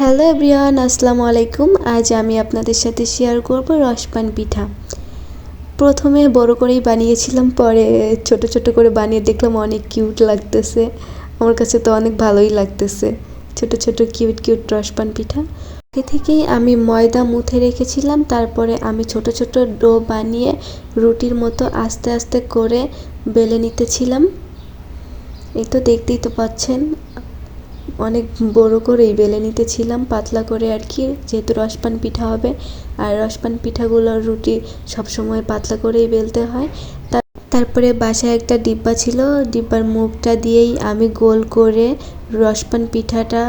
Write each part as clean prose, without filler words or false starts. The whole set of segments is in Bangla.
হ্যালো এভরিওয়ান, আসসালামু আলাইকুম। আজ আমি আপনাদের সাথে শেয়ার করব রসপান পিঠা। প্রথমে বড় করেই বানিয়েছিলাম, পরে ছোট ছোট করে বানিয়ে দেখলাম অনেক কিউট লাগতেছে। আমার কাছে তো অনেক ভালোই লাগতেছে ছোট ছোট কিউট কিউট রসপান পিঠা। আগে থেকেই আমি ময়দা মুথে রেখেছিলাম, তারপরে আমি ছোট ছোট ডো বানিয়ে রুটির মতো আস্তে আস্তে করে বেলে নিতেছিলাম। এই তো দেখতেই তো পাচ্ছেন, অনেক বড় করেই বেলে নিতেছিলাম, পাতলা করে আর কি, যেহেতু রসপান পিঠা হবে। আর রসপান পিঠাগুলোর রুটি সবসময় পাতলা করেই বেলতে হয়। তারপরে বাসায় একটা ডিব্বা ছিল, ডিব্বার মুখটা দিয়েই আমি গোল করে রসপান পিঠাটা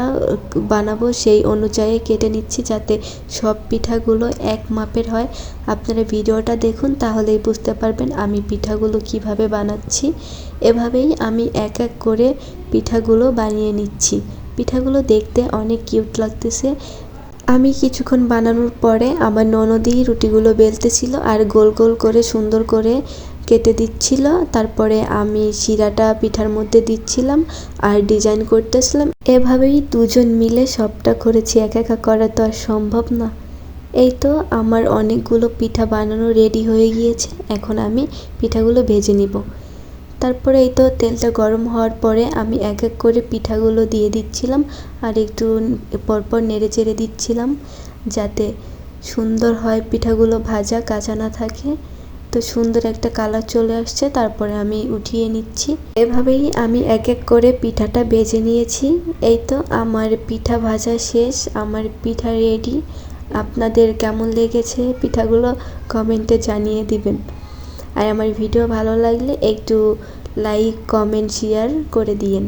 বানাবো সেই অনুযায়ী কেটে নিচ্ছি, যাতে সব পিঠাগুলো এক মাপের হয়। আপনারা ভিডিওটা দেখুন, তাহলেই বুঝতে পারবেন আমি পিঠাগুলো কিভাবে বানাচ্ছি। এভাবেই আমি এক এক করে পিঠাগুলো বানিয়ে নিচ্ছি। পিঠাগুলো দেখতে অনেক কিউট লাগতেছে। আমি কিছুক্ষণ বানানোর পরে আমার ননদই রুটিগুলো বেলতেছিল আর গোল গোল করে সুন্দর করে কেটে দিচ্ছিল। তারপরে আমি শিরাটা পিঠার মধ্যে দিচ্ছিলাম আর ডিজাইন করতেছিলাম। এভাবেই দুজন মিলে সবটা করেছি, একা একা করা তো আর সম্ভব না। এই তো আমার অনেকগুলো পিঠা বানানো রেডি হয়ে গিয়েছে, এখন আমি পিঠাগুলো ভেজে নিব। তারপরে এই তো তেলটা গরম হওয়ার পরে আমি এক এক করে পিঠাগুলো দিয়ে দিচ্ছিলাম আর একটু পরপর নেড়ে চেড়ে দিচ্ছিলাম, যাতে সুন্দর হয় পিঠাগুলো, ভাজা কাঁচা না থাকে। তো সুন্দর একটা কালার চলে আসছে, তারপরে আমি উঠিয়ে নিচ্ছি। এভাবেই আমি এক এক করে পিঠাটা ভেজে নিয়েছি। এই তো আমার পিঠা ভাজা শেষ, আমার পিঠা রেডি। আপনাদের কেমন লেগেছে পিঠাগুলো কমেন্টে জানিয়ে দিবেন। আর আমার ভিডিও ভালো লাগলে একটু লাইক কমেন্ট শেয়ার করে দিয়েন।